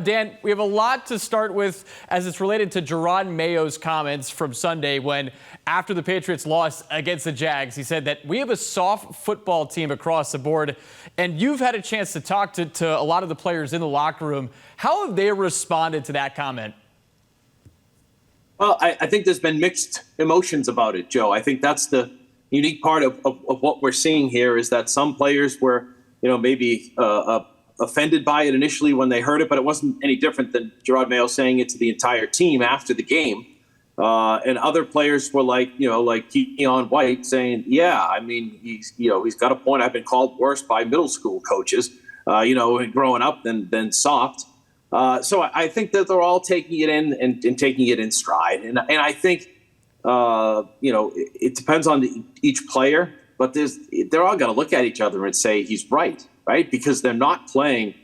Dan, we have a lot to start with as it's related to Jerod Mayo's comments from Sunday when, after the Patriots lost against the Jags, he said that we have a soft football team across the board. And you've had a chance to talk to a lot of the players in the locker room. How have they responded to that comment? Well, I think there's been mixed emotions about it, Joe. I think that's the unique part of what we're seeing here is that some players were, maybe offended by it initially when they heard it, but it wasn't any different than Jerod Mayo saying it to the entire team after the game. And other players were like Keon White saying, yeah, I mean, he's got a point. I've been called worse by middle school coaches, growing up than soft. So I think that they're all taking it in and taking it in stride. And I think, it depends on each player, but they're all going to look at each other and say he's right? Because they're not playing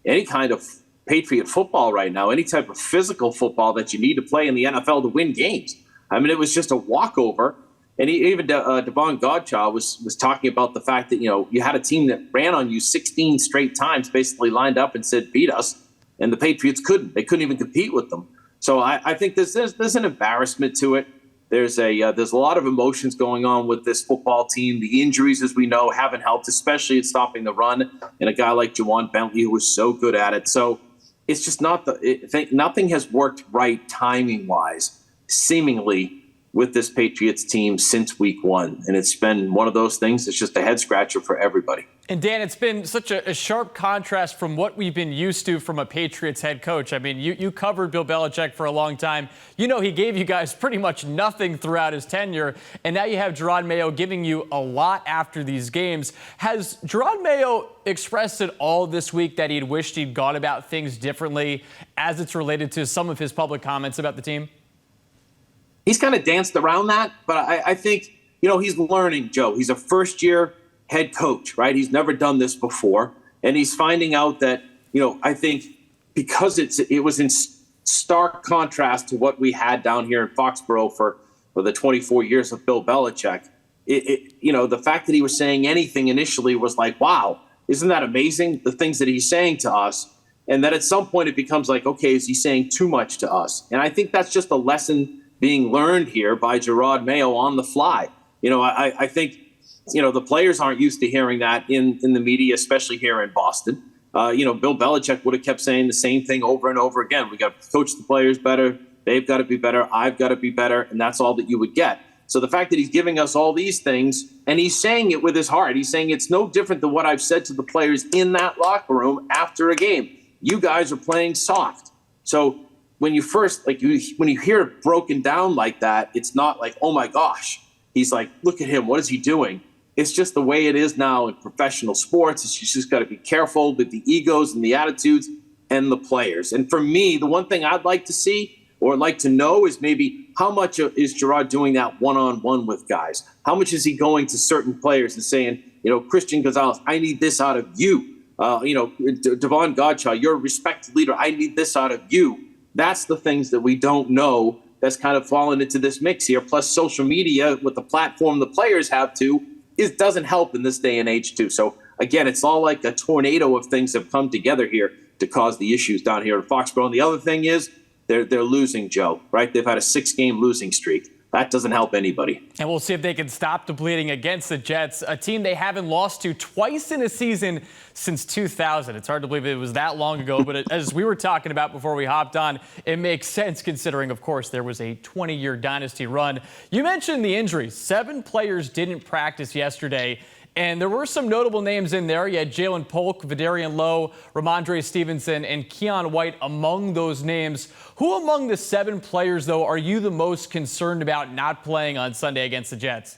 any kind of Patriot football right now, any type of physical football that you need to play in the NFL to win games. I mean, it was just a walkover. And even Devon Godchaux was talking about the fact that, you had a team that ran on you 16 straight times, basically lined up and said, beat us. And the Patriots couldn't. They couldn't even compete with them. So I think there's an embarrassment to it. There's a lot of emotions going on with this football team. The injuries, as we know, haven't helped, especially at stopping the run. And a guy like Juwan Bentley, who was so good at it. So it's just nothing has worked right timing-wise, seemingly, with this Patriots team since week one. And it's been one of those things that's just a head-scratcher for everybody. And, Dan, it's been such a sharp contrast from what we've been used to from a Patriots head coach. I mean, you covered Bill Belichick for a long time. He gave you guys pretty much nothing throughout his tenure. And now you have Jerod Mayo giving you a lot after these games. Has Jerod Mayo expressed at all this week that he'd wished he'd gone about things differently as it's related to some of his public comments about the team? He's kind of danced around that, but I think, he's learning, Joe. He's a first-year head coach, right? He's never done this before. And he's finding out that, I think because it was in stark contrast to what we had down here in Foxborough for the 24 years of Bill Belichick, the fact that he was saying anything initially was like, wow, isn't that amazing? The things that he's saying to us. And that at some point it becomes like, okay, is he saying too much to us? And I think that's just a lesson being learned here by Jerod Mayo on the fly. I think, the players aren't used to hearing that in the media, especially here in Boston. Bill Belichick would have kept saying the same thing over and over again. We got to coach the players better. They've got to be better. I've got to be better. And that's all that you would get. So the fact that he's giving us all these things and he's saying it with his heart, he's saying it's no different than what I've said to the players in that locker room after a game. You guys are playing soft. So when you first, when you hear it broken down like that, it's not like, oh my gosh, he's like, look at him, what is he doing? It's just the way it is now in professional sports. It's just got to be careful with the egos and the attitudes and the players. And for me, the one thing I'd like to see or like to know is maybe how much is Jerod doing that one-on-one with guys? How much is he going to certain players and saying, Christian Gonzalez, I need this out of you. Devon Godchaux, you're a respected leader. I need this out of you. That's the things that we don't know that's kind of fallen into this mix here. Plus social media with the platform the players have doesn't help in this day and age too. So again, it's all like a tornado of things have come together here to cause the issues down here in Foxborough. And the other thing is they're losing, Joe, right? They've had a 6-game losing streak. That doesn't help anybody. And we'll see if they can stop the bleeding against the Jets, a team they haven't lost to twice in a season since 2000. It's hard to believe it was that long ago, but as we were talking about before we hopped on, it makes sense considering, of course, there was a 20-year dynasty run. You mentioned the injuries. 7 players didn't practice yesterday. And there were some notable names in there. You had Jaylen Polk, Vidarian Lowe, Ramondre Stevenson, and Keon White among those names. Who among the 7 players, though, are you the most concerned about not playing on Sunday against the Jets?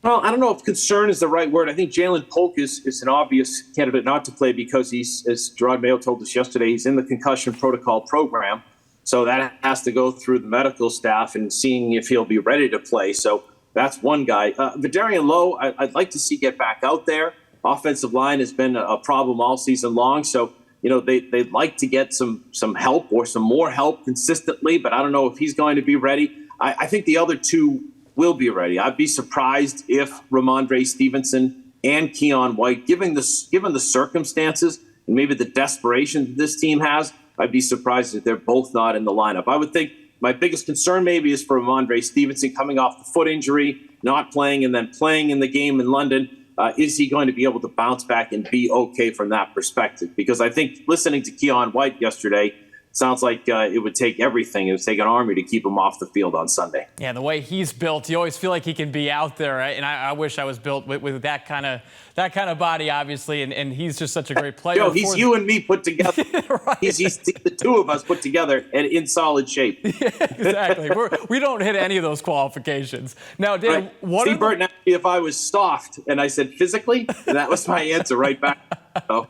Well, I don't know if concern is the right word. I think Jaylen Polk is an obvious candidate not to play because he's, as Jerod Mayo told us yesterday, he's in the concussion protocol program. So that has to go through the medical staff and seeing if he'll be ready to play. So that's one guy. Vidarian Lowe, I'd like to see get back out there. Offensive line has been a problem all season long. So, they'd like to get some help or some more help consistently, but I don't know if he's going to be ready. I think the other 2 will be ready. I'd be surprised if Ramondre Stevenson and Keon White, given the circumstances, and maybe the desperation that this team has, I'd be surprised if they're both not in the lineup. I would think my biggest concern maybe is for Ramondre Stevenson coming off the foot injury, not playing and then playing in the game in London. Is he going to be able to bounce back and be okay from that perspective? Because I think listening to Keon White yesterday, sounds like it would take everything. It would take an army to keep him off the field on Sunday. Yeah, the way he's built, you always feel like he can be out there, right? And I wish I was built with that kind of body, obviously. And he's just such a great player. Joe, he's you and me put together. Right. He's the two of us put together and in solid shape. Yeah, exactly. We don't hit any of those qualifications. Now, Dan, right. Steve Burton asked me if I was soft, and I said physically, and that was my answer right back. So.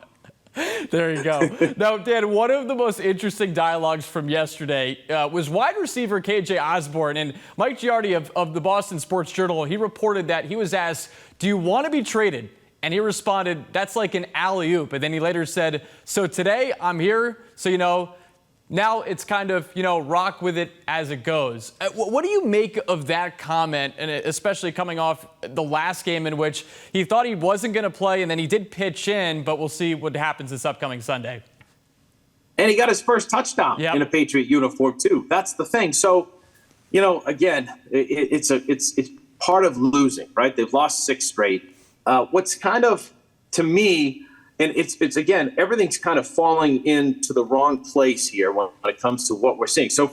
There you go. Now, Dan, one of the most interesting dialogues from yesterday was wide receiver KJ Osborne. And Mike Giardi of the Boston Sports Journal, he reported that he was asked, do you want to be traded? And he responded, that's like an alley-oop. And then he later said, so today I'm here, so, now it's kind of, rock with it as it goes. What do you make of that comment, and especially coming off the last game in which he thought he wasn't going to play, and then he did pitch in, but we'll see what happens this upcoming Sunday. And he got his first touchdown in a Patriot uniform, too. That's the thing. So, again, it's part of losing, right? They've lost 6 straight. What's kind of, to me, and it's again, everything's kind of falling into the wrong place here when it comes to what we're seeing. So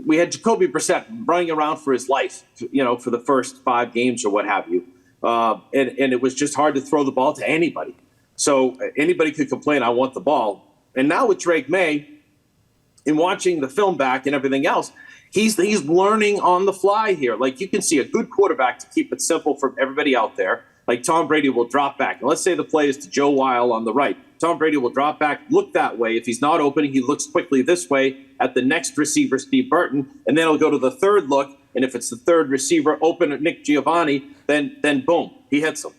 we had Jacoby Brissett running around for his life, for the first 5 games or what have you. And it was just hard to throw the ball to anybody. So anybody could complain, I want the ball. And now with Drake Maye, in watching the film back and everything else, he's learning on the fly here. Like, you can see a good quarterback, to keep it simple for everybody out there, like Tom Brady will drop back. And let's say the play is to Joe Weil on the right. Tom Brady will drop back, look that way. If he's not open, he looks quickly this way at the next receiver, Steve Burton, and then he'll go to the third look. And if it's the third receiver open at Nick Giovanni, then boom, he hits him.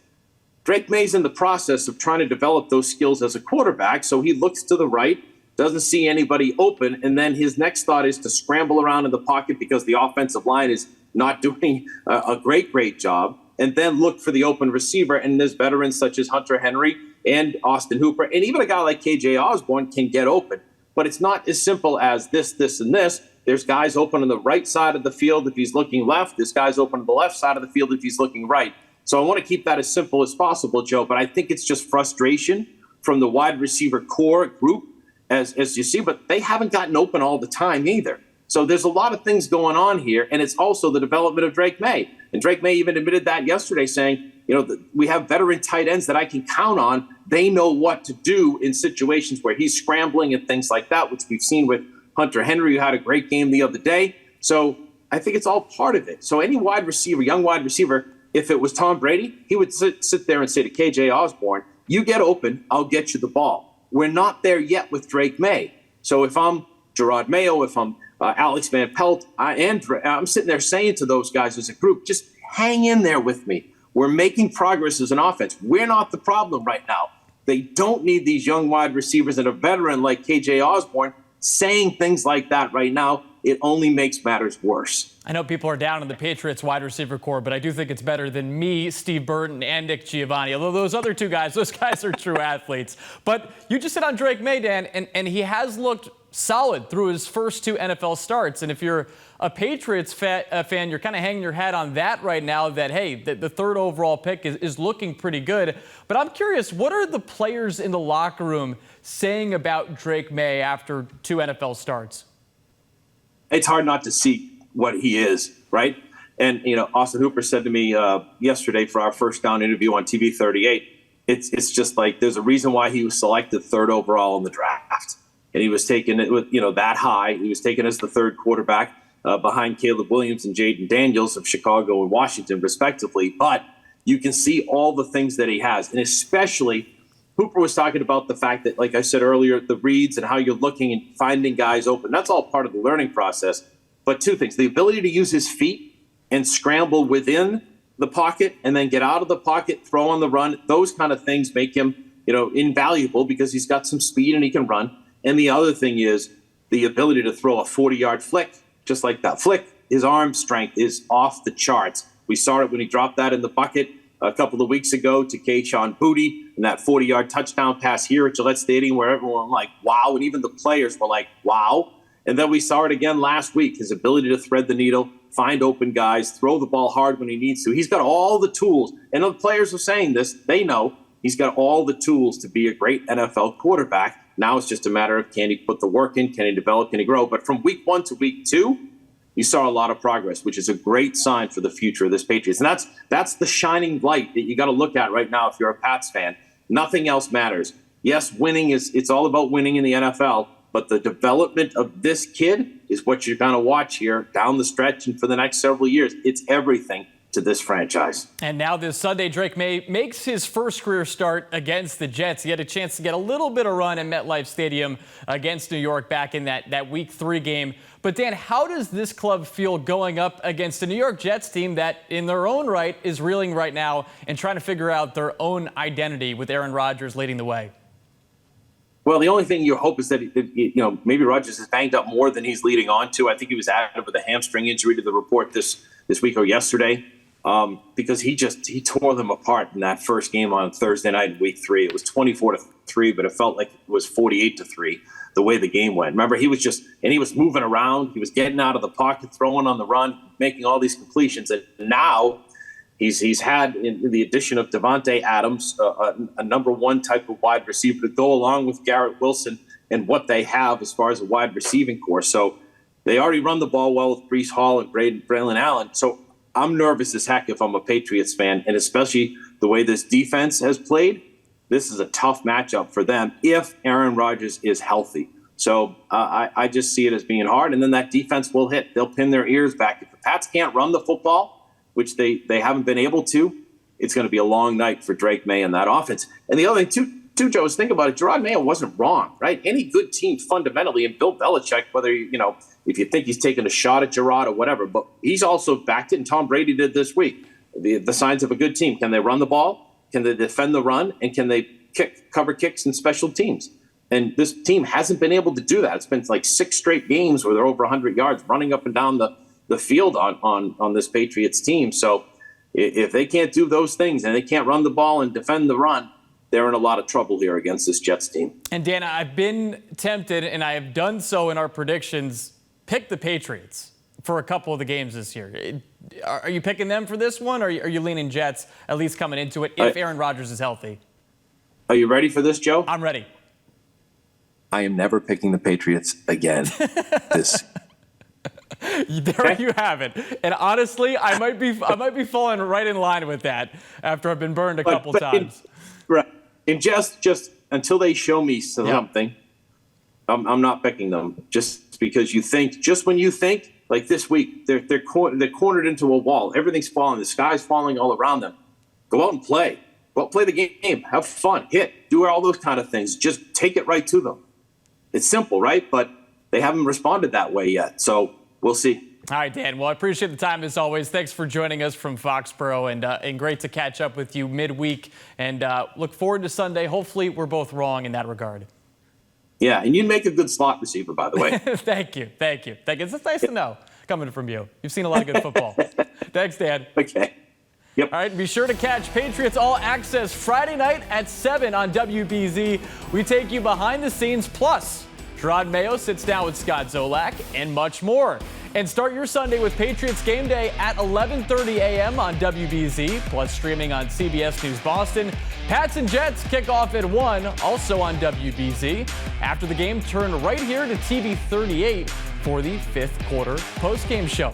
Drake Maye's in the process of trying to develop those skills as a quarterback. So he looks to the right, doesn't see anybody open, and then his next thought is to scramble around in the pocket because the offensive line is not doing a great job, and then look for the open receiver. And there's veterans such as Hunter Henry and Austin Hooper, and even a guy like KJ Osborne can get open. But it's not as simple as this, and this. There's guys open on the right side of the field if he's looking left. There's guys open on the left side of the field if he's looking right. So I want to keep that as simple as possible, Joe, but I think it's just frustration from the wide receiver core group, as you see, but they haven't gotten open all the time either. So there's a lot of things going on here, and it's also the development of Drake Maye. And Drake Maye even admitted that yesterday, saying, we have veteran tight ends that I can count on. They know what to do in situations where he's scrambling and things like that, which we've seen with Hunter Henry, who had a great game the other day. So I think it's all part of it. So any wide receiver, young wide receiver, if it was Tom Brady, he would sit there and say to KJ Osborne, you get open, I'll get you the ball. We're not there yet with Drake Maye. So if I'm Jerod Mayo, if I'm Alex Van Pelt, I'm sitting there saying to those guys as a group, just hang in there with me. We're making progress as an offense. We're not the problem right now. They don't need these young wide receivers and a veteran like KJ Osborne saying things like that right now. It only makes matters worse. I know people are down on the Patriots wide receiver core, but I do think it's better than me, Steve Burton, and Nick Giovanni. Although those other two guys, those guys are true athletes. But you just hit on Drake Maye, Dan, and he has looked solid through his first 2 NFL starts. And if you're a Patriots fan, you're kind of hanging your hat on that right now, that, hey, the 3rd overall pick is looking pretty good. But I'm curious, what are the players in the locker room saying about Drake Maye after 2 NFL starts? It's hard not to see what he is, right? And, Austin Hooper said to me yesterday for our first down interview on TV 38, it's just like there's a reason why he was selected 3rd overall in the draft. And he was taken with, that high. He was taken as the 3rd quarterback behind Caleb Williams and Jaden Daniels of Chicago and Washington, respectively. But you can see all the things that he has. And especially, Hooper was talking about the fact that, like I said earlier, the reads and how you're looking and finding guys open. That's all part of the learning process. But 2 things, the ability to use his feet and scramble within the pocket and then get out of the pocket, throw on the run. Those kind of things make him, invaluable because he's got some speed and he can run. And the other thing is the ability to throw a 40-yard flick, just like that flick. His arm strength is off the charts. We saw it when he dropped that in the bucket a couple of weeks ago to Kayshon Boutte and that 40-yard touchdown pass here at Gillette Stadium where everyone like, wow, and even the players were like, wow. And then we saw it again last week, his ability to thread the needle, find open guys, throw the ball hard when he needs to. He's got all the tools. And the players are saying this. They know he's got all the tools to be a great NFL quarterback. Now it's just a matter of, can he put the work in, can he develop, can he grow? But from week 1 to week 2, you saw a lot of progress, which is a great sign for the future of this Patriots. And that's the shining light that you got to look at right now if you're a Pats fan. Nothing else matters. Yes, winning it's all about winning in the NFL, but the development of this kid is what you're going to watch here down the stretch and for the next several years. It's everything to this franchise. And now this Sunday, Drake Maye makes his first career start against the Jets. He had a chance to get a little bit of run at MetLife Stadium against New York back in that Week 3 game. But Dan, how does this club feel going up against a New York Jets team that in their own right is reeling right now and trying to figure out their own identity with Aaron Rodgers leading the way? Well, the only thing you hope is that, maybe Rodgers is banged up more than he's leading on to. I think he was active with a hamstring injury to the report this week or yesterday. Because he tore them apart in that first game on Thursday night in Week 3. It was 24-3, but it felt like it was 48-3 the way the game went. Remember, he was moving around. He was getting out of the pocket, throwing on the run, making all these completions. And now he's had, in the addition of Devontae Adams, a number 1 type of wide receiver to go along with Garrett Wilson and what they have as far as a wide receiving core. So they already run the ball well with Breece Hall and Braylon Allen. So I'm nervous as heck if I'm a Patriots fan, and especially the way this defense has played. This is a tough matchup for them if Aaron Rodgers is healthy. So I just see it as being hard, and then that defense will hit. They'll pin their ears back. If the Pats can't run the football, which they haven't been able to, it's going to be a long night for Drake Maye and that offense. And the other thing, too, Joe, is think about it. Jerod Mayo wasn't wrong, right? Any good team fundamentally, and Bill Belichick, whether, if you think he's taking a shot at Jerod or whatever, but he's also backed it, and Tom Brady did this week. The signs of a good team. Can they run the ball? Can they defend the run? And can they cover kicks and special teams? And this team hasn't been able to do that. It's been like 6 straight games where they're over 100 yards running up and down the field on this Patriots team. So if they can't do those things and they can't run the ball and defend the run, they're in a lot of trouble here against this Jets team. And Dan, I've been tempted, and I have done so in our predictions, pick the Patriots for a couple of the games this year. Are you picking them for this one, or are you leaning Jets, at least coming into it, if Aaron Rodgers is healthy? Are you ready for this, Joe? I'm ready. I am never picking the Patriots again. There you have it. And honestly, I might be falling right in line with that after I've been burned a couple times. Right. And just until they show me something, I'm not picking them. Just because when you think, like this week, they're cornered into a wall. Everything's falling. The sky's falling all around them. Go out and play. Go out, play the game. Have fun. Hit. Do all those kind of things. Just take it right to them. It's simple, right? But they haven't responded that way yet. So we'll see. All right, Dan. Well, I appreciate the time as always. Thanks for joining us from Foxborough, and great to catch up with you midweek. And look forward to Sunday. Hopefully, we're both wrong in that regard. Yeah, and you make a good slot receiver, by the way. Thank you. It's nice to know coming from you. You've seen a lot of good football. Thanks, Dan. Okay. Yep. All right, be sure to catch Patriots All Access Friday night at 7 on WBZ. We take you behind the scenes, plus Jerod Mayo sits down with Scott Zolak, and much more. And start your Sunday with Patriots Game Day at 11:30 a.m. on WBZ, plus streaming on CBS News Boston. Pats and Jets kick off at 1, also on WBZ. After the game, turn right here to TV 38 for the 5th quarter postgame show.